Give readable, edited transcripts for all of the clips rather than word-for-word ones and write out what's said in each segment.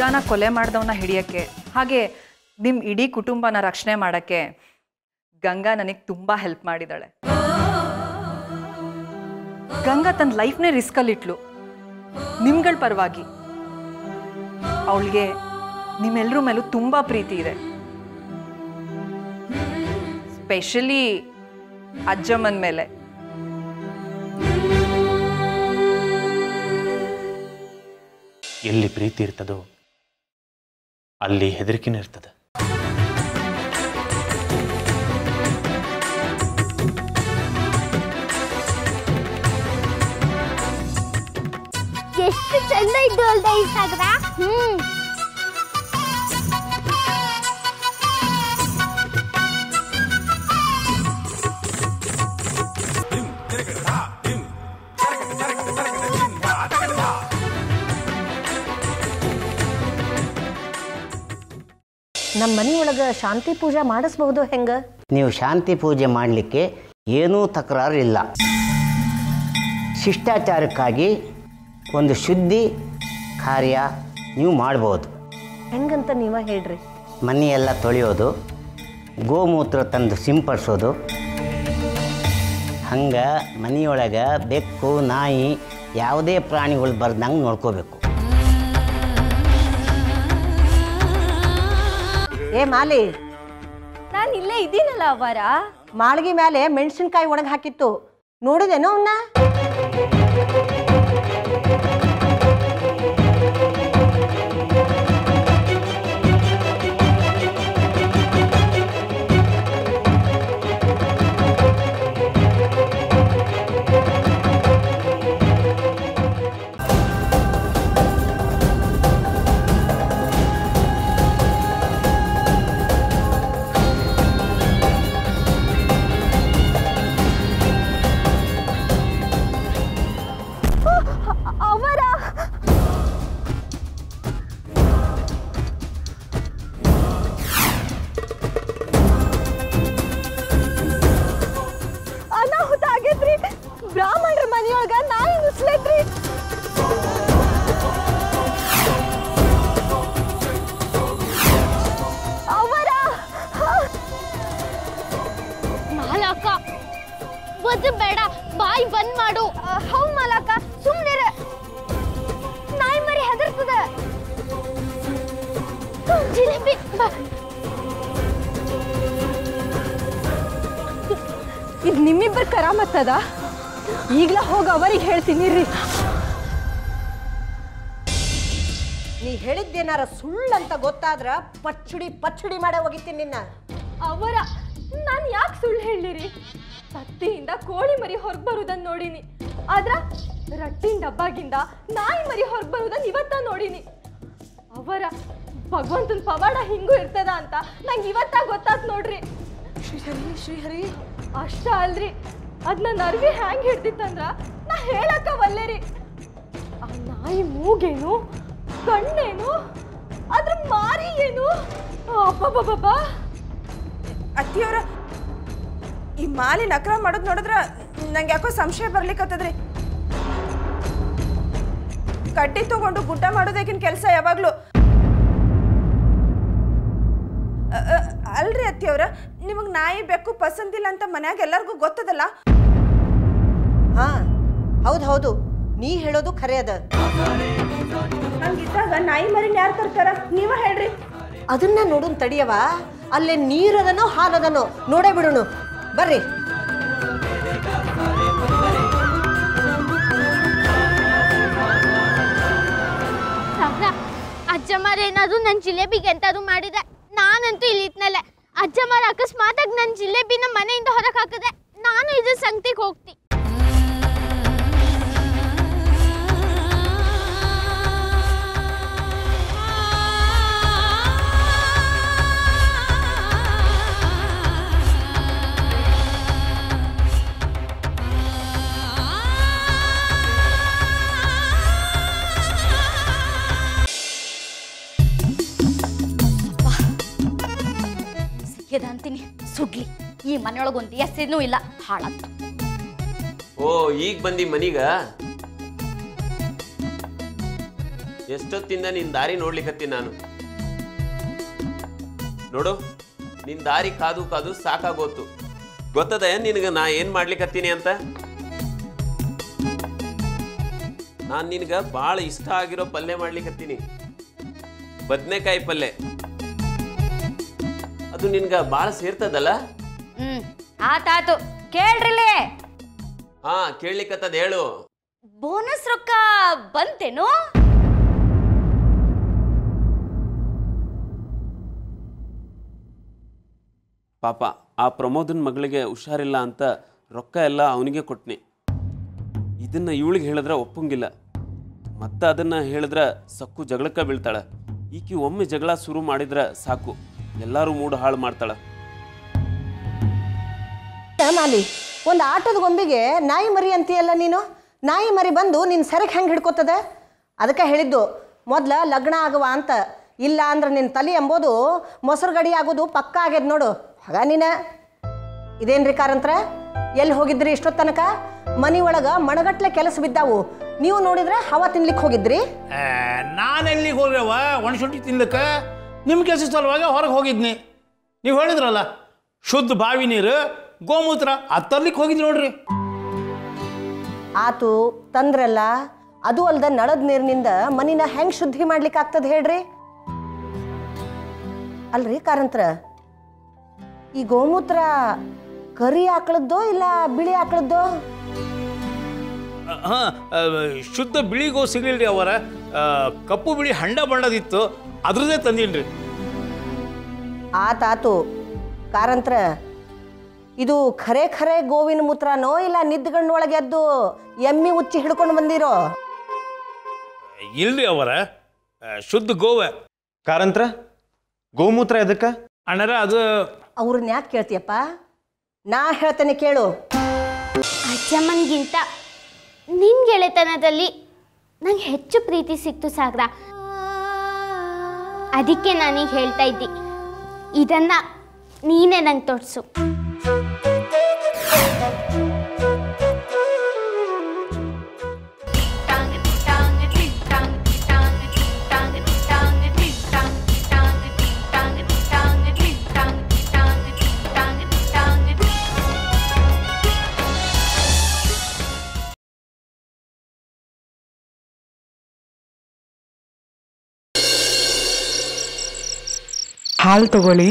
ದುರ್ಗಾನ ಕೊಲೆ ಮಾಡಿದವನ್ನ ಹಿಡಿಯೋಕ್ಕೆ ಹಾಗೆ ನಿಮ್ಮ ಇಡೀ ಕುಟುಂಬನ ರಕ್ಷಣೆ ಮಾಡೋಕ್ಕೆ ಗಂಗಾ ನನಗೆ ತುಂಬ ಹೆಲ್ಪ್ ಮಾಡಿದ್ದಾಳೆ. ಗಂಗಾ ತನ್ನ ಲೈಫ್ನೇ ರಿಸ್ಕಲ್ಲಿಟ್ಲು ನಿಮ್ಗಳ ಪರವಾಗಿ. ಅವಳಿಗೆ ನಿಮ್ಮೆಲ್ಲರ ಮೇಲೂ ತುಂಬ ಪ್ರೀತಿ ಇದೆ, ಸ್ಪೆಷಲಿ ಅಜ್ಜಮ್ಮನ ಮೇಲೆ. ಎಲ್ಲಿ ಪ್ರೀತಿ ಇರ್ತದೋ ಅಲ್ಲಿ ಹೆದರಿಕೆನೂ ಇರ್ತದೆ. ಎಷ್ಟು ಚಂದ ಇದ್ದು ಅಲ್ದ ಈ ಸಾಗರ. ನಮ್ಮ ಮನೆಯೊಳಗೆ ಶಾಂತಿ ಪೂಜೆ ಮಾಡಿಸ್ಬಹುದು ಹೆಂಗ? ನೀವು ಶಾಂತಿ ಪೂಜೆ ಮಾಡಲಿಕ್ಕೆ ಏನೂ ತಕರಾರು ಇಲ್ಲ. ಶಿಷ್ಟಾಚಾರಕ್ಕಾಗಿ ಒಂದು ಶುದ್ಧಿ ಕಾರ್ಯ ನೀವು ಮಾಡ್ಬೋದು. ಹೆಂಗಂತ ನೀವ ಹೇಳ್ರಿ. ಮನೆಯೆಲ್ಲ ತೊಳೆಯೋದು, ಗೋಮೂತ್ರ ತಂದು ಸಿಂಪಡಿಸೋದು, ಹಂಗೆ ಮನೆಯೊಳಗೆ ಬೆಕ್ಕು ನಾಯಿ ಯಾವುದೇ ಪ್ರಾಣಿಗಳು ಬರ್ದಂಗೆ ನೋಡ್ಕೋಬೇಕು. ಏ ಮಾಲಿ, ನಾನು ಇಲ್ಲೇ ಇದ್ದೀನಲ್ಲ ಅವರ. ಮಾಳಿಗೆ ಮೇಲೆ ಮೆಣಸಿನ್ಕಾಯಿ ಒಣಗಿ ಹಾಕಿತ್ತು, ನೋಡಿದೇನೋ ಅವನ್ನ? ಬ್ರಾಹ್ಮಣರ ಮನೆಯೊಳಗ ನಾಯಿ ನುಸ್ಲೈತ್ರಿ. ಅವರ ಮಾಲಕ ಬದು ಬೇಡ, ಬಾಯಿ ಬಂದ್ ಮಾಡು. ಹೌ ಮಾಲಕ, ಸುಮ್ಮನೆ ನಾಯಿ ಮರಿ ಹೆದರ್ತದ. ಜಿಲೇಬಿ ಇದು ನಿಮ್ಮಿಬ್ಬರ ಕರಾಮತ್ತದ. ಈಗಲ ಹೋಗಿ ಅವರಿಗೆ ಹೇಳ್ತೀನಿ ರೀ. ನೀ ಹೇಳಿದ್ದೇನಾರ ಸುಳ್ಳಂತ ಗೊತ್ತಾದ್ರ ಪಚ್ಚಡಿ ಮಾಡೇ ಹೋಗಿತ್ತೀನಿ ನಿನ್ನ. ಅವರ ನಾನು ಯಾಕೆ ಸುಳ್ಳು ಹೇಳಿರಿ? ತತ್ತಿಯಿಂದ ಕೋಳಿ ಮರಿ ಹೊರಗೆ ಬರುವುದನ್ನು ನೋಡಿನಿ, ಆದ್ರ ರಟ್ಟಿನ ಡಬ್ಬಾಗಿಂದ ನಾಯಿ ಮರಿ ಹೊರಗೆ ಬರುವುದನ್ನು ಇವತ್ತ ನೋಡಿನಿ. ಅವರ ಭಗವಂತನ ಪವಾಡ ಹಿಂಗೂ ಇರ್ತದ ಅಂತ ನಂಗೆ ಇವತ್ತ ಗೊತ್ತಾತ್ ನೋಡ್ರಿ. ಶ್ರೀಹರಿ ಅಷ್ಟ ಅಲ್ರಿ, ಅದ್ ನನ್ನ ಅರ್ವಿ ಹ್ಯಾಂಗ್ ಹಿಡ್ದಿತ್ತಂದ್ರ ನಾ ಹೇಳಕ್ಕ ಒಲ್ಲೆರಿ. ಆ ನಾಯಿ ಮೂಗೇನು, ಕಣ್ಣೇನು, ಅದ್ರ ಮಾರಿ ಏನು? ಅಬ್ಬಬ್ಬಬ್ಬ. ಅತ್ತಿಯವರ ಈ ಮಾಲಿ ನಕ್ರ ಮಾಡೋದು ನೋಡಿದ್ರ ನಂಗೆ ಯಾಕೋ ಸಂಶಯ ಬರ್ಲಿಕ್ಕತ್ತದ್ರಿ. ಕಡ್ಡಿ ತಗೊಂಡು ಗುಡ್ಡ ಮಾಡೋದಕ್ಕಿನ ಕೆಲಸ ಯಾವಾಗ್ಲೂ ಅಲ್ರಿ ಅತ್ತಿಯವರ. ನಿಮಗ್ ನಾಯಿ ಬೆಕ್ಕು ಪಸಂದಿಲ್ಲ ಅಂತ ಮನ್ಯಾಗ ಎಲ್ಲರಿಗೂ ಗೊತ್ತದಲ್ಲ. ಹಾ ಹೌದು, ನೀ ಹೇಳೋದು ಖರೆ ಅದ. ಹಂಗಿದ್ದಾಗ ನಾಯಿ ಮರಿನ ಯಾರು ತರ್ತಾರ? ನೀವ ಹೇಳ್ರಿ. ಅದನ್ನ ನೋಡುನ್ ತಡಿಯವ. ಅಲ್ಲೇ ನೀರದನೋ ಹಾಲದನೋ ನೋಡೇ ಬಿಡೋಣ ಬರ್ರಿ. ಅಜ್ಜಮ್ಮರ ಏನಾದ್ರು ನನ್ನ ಜಿಲೇಬಿಗೆ ಎಂತಾದ್ರು ಮಾಡಿದೆ, ನಾನಂತೂ ಇಲ್ಲಿ ಇದ್ನಲ್ಲ. ಅಜ್ಜಮ್ಮರ ಅಕಸ್ಮಾತಾಗಿ ನನ್ನ ಜಿಲೇಬಿನ ಮನೆಯಿಂದ ಹೊರಗೆ ಹಾಕಿದೆ, ನಾನು ಇದ್ರ ಸಂಗತಿಗೆ ಹೋಗ್ತಿ. ಅಂತೀನಿ ಸುಡ್ಲಿ, ಈ ಮನೆಯೊಳಗೊಂದು ಹೆಸರೇನೂ ಇಲ್ಲ, ಹಾಳಂತ. ಓ ಈಗ ಬಂದಿ ಮನೀಗ? ಎಷ್ಟೊತ್ತಿಂದ ನಿನ್ನ ದಾರಿ ನೋಡ್ಲಿಕ್ಕತ್ತೀನಿ ನಾನು. ನೋಡು, ನಿನ್ನ ದಾರಿ ಕಾದು ಕಾದು ಸಾಕಾಗೋತು. ಗೊತ್ತದ ನಿನಗೆ ನಾ ಏನು ಮಾಡ್ಲಿಕ್ಕತ್ತೀನಿ ಅಂತ? ನಾನು ನಿನಗೆ ಭಾಳ ಇಷ್ಟ ಆಗಿರೋ ಪಲ್ಯ ಮಾಡ್ಲಿಕ್ಕತ್ತೀನಿ. ಬದನೆಕಾಯಿ ಪಲ್ಯ. ಅದು ನಿನ್ಗೆ ಭಾಳ ಸೇರ್ತದಲ್ಲ? ಆತಾತು, ಕೇಳ್ರಿಲೇ. ಹಾ, ಕೇಳಲಿಕ್ಕತ್ತದ ಹೇಳು. ಬೋನಸ್ ರೊಕ್ಕ ಬಂತೇನು? ಪಾಪ ಆ ಪ್ರಮೋದನ್ ಮಗಳಿಗೆ ಹುಷಾರಿಲ್ಲ ಅಂತ ರೊಕ್ಕ ಎಲ್ಲ ಅವನಿಗೆ ಕೊಟ್ನಿ. ಇದನ್ನ ಇವಳಿಗೆ ಹೇಳಿದ್ರೆ ಒಪ್ಪಂಗಿಲ್ಲ. ಮತ್ತೆ ಅದನ್ನ ಹೇಳಿದ್ರೆ ಸಕ್ಕು ಜಗಳಕ್ಕೆ ಬೀಳ್ತಾಳೆ. ಈಕಿ ಒಮ್ಮೆ ಜಗಳ ಶುರು ಮಾಡಿದ್ರೆ ಸಾಕು, ಎಲ್ಲರೂ ಮೂಡ್ ಹಾಳು ಮಾಡ್ತಾಳೆ. ಮಾಲಿ, ಒಂದು ಆಟದ ಗೊಂಬೆಗೆ ನಾಯಿ ಮರಿ ಅಂತೀಯಲ್ಲ ನೀನು. ನಾಯಿ ಮರಿ ಬಂದು ನಿನ್ನ ಸೆರಕ್ಕೆ ಹೆಂಗೆ ಹಿಡ್ಕೊತದೆ? ಅದಕ್ಕೆ ಹೇಳಿದ್ದು ಮೊದ್ಲ ಲಗ್ನ ಆಗುವ ಅಂತ. ಇಲ್ಲ ಅಂದ್ರೆ ನಿನ್ನ ತಲೆ ಎಂಬುದು ಮೊಸರು ಗಡಿ ಆಗೋದು ಪಕ್ಕ ಆಗ್ಯದ ನೋಡು. ಹಾಗ ನೀನು ಇದೇನ್ರಿ ಕಾರಂತ್ರ, ಎಲ್ಲಿ ಹೋಗಿದ್ರಿ ಇಷ್ಟೊತ್ತು ತನಕ? ಮನೆ ಒಳಗೆ ಮಣಗಟ್ಲೆ ಕೆಲಸ ಬಿದ್ದಾವು. ನೀವು ನೋಡಿದ್ರೆ ಹವಾ ತಿನ್ಲಿಕ್ಕೆ ಹೋಗಿದ್ರಿ. ನಾನು ಎಲ್ಲಿಗೆ ಹೋಗ್ಯವ? ಒಣಶುಂಠಿ ತಿನ್ಲಿಕ್ಕೆ ನಿಮ್ಮ ಕೆಲಸ ಸಲುವಾಗಿ ಹೊರಗೆ ಹೋಗಿದ್ನಿ. ನೀವು ಹೇಳಿದ್ರಲ್ಲ ಶುದ್ಧ ಬಾವಿ ನೀರು ಗೋಮೂತ್ರ ಅದು ತರ್ಲಿಕ್ಕೆ ಹೋಗಿದ್ರಿ ನೋಡ್ರಿ. ಆತು ತಂದ್ರಲ್ಲ, ಅದು ಅಲ್ದ ನಳದ ನೀರಿನಿಂದ ಮನಿನ ಹೆಂಗೆ ಶುದ್ಧಿ ಮಾಡ್ಲಿಕ್ಕೆ ಆಗ್ತದೆ ಹೇಳ್ರಿ? ಅಲ್ರಿ ಕಾರಂತ್ರ, ಈ ಗೋಮೂತ್ರ ಕರಿ ಆಕಳದ್ದೋ ಇಲ್ಲ ಬಿಳಿ ಆಕಳದ್ದೋ? ಹಾಂ, ಶುದ್ಧ ಬಿಳಿ ಗೋ ಸಿಗ್ಲಿಲ್ರಿ ಅವರ. ಕಪ್ಪು ಬಿಳಿ ಹಂಡ ಬಣ್ಣದಿತ್ತು, ಅದ್ರದ್ದೇ ತಂದೀನ್ರಿ. ಆತಾತು ಕಾರಂತ್ರ, ಇದು ಖರೆ ಖರೆ ಗೋವಿನ ಮೂತ್ರನೋ ಇಲ್ಲ ನಿದ್ಗಣ್ಣೊಳಗೆ ಎದ್ದು ಎಮ್ಮಿ ಉಚ್ಚಿ ಹಿಡ್ಕೊಂಡು ಬಂದಿರೋ? ಇಲ್ರಿ ಅವರ, ಶುದ್ಧ ಗೋವೆ. ಕಾರಂತ್ರ, ಗೋಮೂತ್ರ ಎದಕ್ಕೆ? ಅಣ್ಣರ ಅದು ಅವ್ರನ್ನ ಯಾಕೆ ಕೇಳ್ತೀಯಪ್ಪ? ನಾ ಹೇಳ್ತೇನೆ ಕೇಳು. ಅಜ್ಜಮ್ಮನಿಗಿಂತ ನಿನ್ನ ಗೆಳೆತನದಲ್ಲಿ ನಂಗೆ ಹೆಚ್ಚು ಪ್ರೀತಿ ಸಿಕ್ತು ಸಾಗ್ರ. ಅದಕ್ಕೆ ನಾನೀಗ ಹೇಳ್ತಾ ಇದ್ದಿ, ಇದನ್ನ ನೀನೇ ನಂಗೆ ತೋರಿಸು. ಹಾಲು ತಗೊಳ್ಳಿ.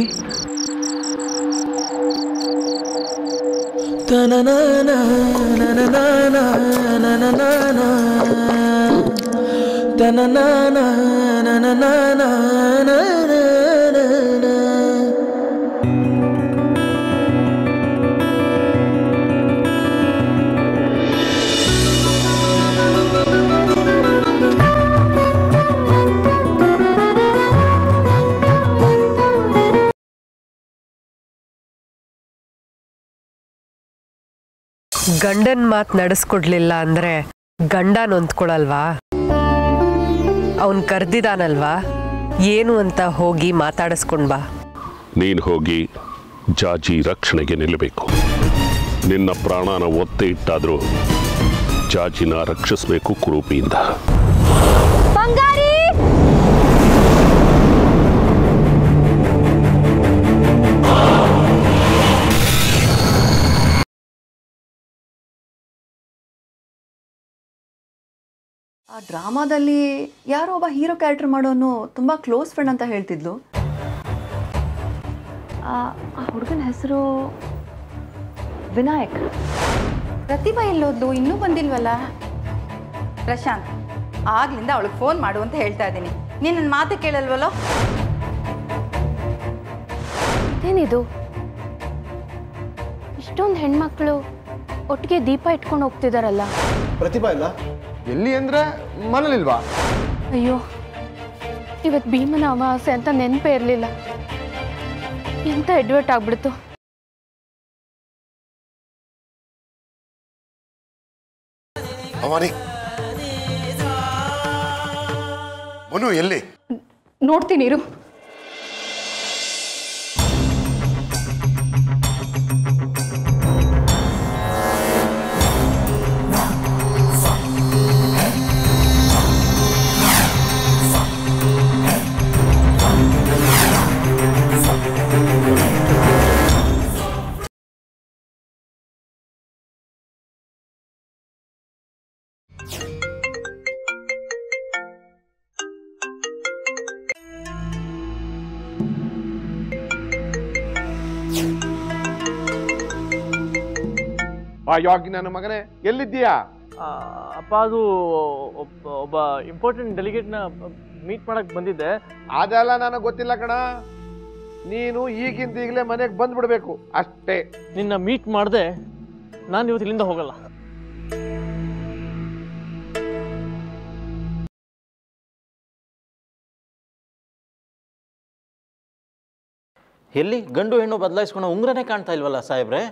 ಗಂಡನ್ ಮಾತು ನಡೆಸ್ಕೊಡ್ಲಿಲ್ಲ ಅಂದ್ರೆ ಗಂಡ ನೊಂದ್ಕೊಳಲ್ವಾ? ಅವನ್ ಕರ್ದಿದಾನಲ್ವಾ, ಏನು ಅಂತ ಹೋಗಿ ಮಾತಾಡಿಸ್ಕೊಂಡ್ ಬಾ. ನೀನು ಹೋಗಿ ಜಾಜಿ ರಕ್ಷಣೆಗೆ ನಿಲ್ಲಬೇಕು. ನಿನ್ನ ಪ್ರಾಣನ ಒತ್ತೆ ಇಟ್ಟಾದ್ರೂ ಜಾಜಿನ ರಕ್ಷಿಸಬೇಕು ಕುರೂಪಿಯಿಂದ. ಬಂಗಾರಿ, ಆ ಡ್ರಾಮಾದಲ್ಲಿ ಯಾರೋ ಒಬ್ಬ ಹೀರೋ ಕ್ಯಾರೆಕ್ಟರ್ ಮಾಡೋನು ತುಂಬ ಕ್ಲೋಸ್ ಫ್ರೆಂಡ್ ಅಂತ ಹೇಳ್ತಿದ್ಲು. ಆ ಹುಡುಗನ ಹೆಸರು ವಿನಾಯಕ್. ಪ್ರತಿಭಾ ಎಲ್ಲೋದ್ಲು? ಇನ್ನೂ ಬಂದಿಲ್ವಲ್ಲ? ಪ್ರಶಾಂತ್, ಆಗ್ಲಿಂದ ಅವಳಿಗೆ ಫೋನ್ ಮಾಡು ಅಂತ ಹೇಳ್ತಾ ಇದ್ದೀನಿ. ನೀನು ನನ್ನ ಮಾತು ಕೇಳಲ್ವಲ್ಲೋ? ಏನಿದು, ಇಷ್ಟೊಂದು ಹೆಣ್ಮಕ್ಳು ಒಟ್ಟಿಗೆ ದೀಪ ಇಟ್ಕೊಂಡು ಹೋಗ್ತಿದಾರಲ್ಲ? ಪ್ರತಿಭಾ ಇಲ್ಲ ಎಲ್ಲಿ ಅಂದ್ರೆ ಮನೇಲಿಲ್ವಾ? ಅಯ್ಯೋ, ಇವತ್ತು ಭೀಮನ ಅಮಾವಾಸ್ಯೆ ಅಂತ ನೆನಪೇ ಇರಲಿಲ್ಲ. ಎಂತ ಎಡ್ವರ್ಟ್ ಆಗ್ಬಿಡ್ತು. ಅವನಿ ಮನು ಎಲ್ಲಿ? ನೋಡ್ತೀನಿ ಇರು. ಅಯ್ಯೋಗಿ ನನ್ನ ಮಗನೇ ಎಲ್ಲಿದ್ದೀಯಾ? ಅಪ್ಪ ಅದು ಒಬ್ಬ ಇಂಪಾರ್ಟೆಂಟ್ ಡೆಲಿಗೇಟ್ನ ಮೀಟ್ ಮಾಡಕ್ಕೆ ಬಂದಿದ್ದೆ. ಅದೆಲ್ಲ ನನಗೆ ಗೊತ್ತಿಲ್ಲ ಕಣ. ನೀನು ಈಗಿಂದ ಈಗಲೇ ಮನೆಗೆ ಬಂದ್ಬಿಡ್ಬೇಕು ಅಷ್ಟೇ. ನಿನ್ನ ಮೀಟ್ ಮಾಡದೆ ನಾನು ಇವತ್ತು ಇಲ್ಲಿಂದ ಹೋಗಲ್ಲ. ಎಲ್ಲಿ ಗಂಡು ಹೆಣ್ಣು ಬದಲಾಯಿಸ್ಕೊಂಡು ಉಂಗ್ರನೇ ಕಾಣ್ತಾ ಇಲ್ವಲ್ಲ ಸಾಹೇಬ್ರೆ?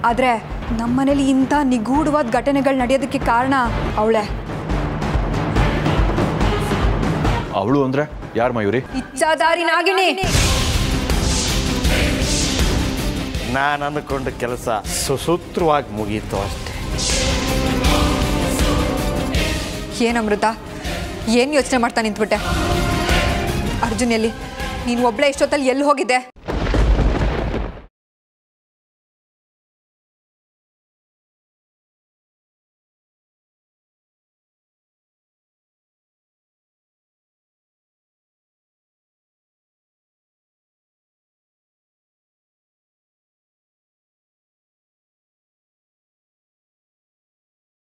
ಆದರೆ ನಮ್ಮನೇಲಿ ಇಂಥ ನಿಗೂಢವಾದ ಘಟನೆಗಳು ನಡೆಯೋದಕ್ಕೆ ಕಾರಣ ಅವಳೇ. ಅವಳು ಅಂದ್ರೆ ಯಾರು ಮಯೂರಿ? ಇಚ್ಛಾಧಾರಿ ನಾಗಿಣಿ. ನಾನು ಅಂದುಕೊಂಡ ಕೆಲಸ ಸುಸೂತ್ರವಾಗಿ ಮುಗೀತು ಅಷ್ಟೇ. ಏನು ಅಮೃತ, ಏನು ಯೋಚನೆ ಮಾಡ್ತಾ ನಿಂತ್ಬಿಟ್ಟೆ? ಅರ್ಜುನ್ ಎಲ್ಲಿ? ನೀನು ಒಬ್ಳೆ ಇಷ್ಟೊತ್ತಲ್ಲಿ ಎಲ್ಲಿ ಹೋಗಿದ್ದೆ?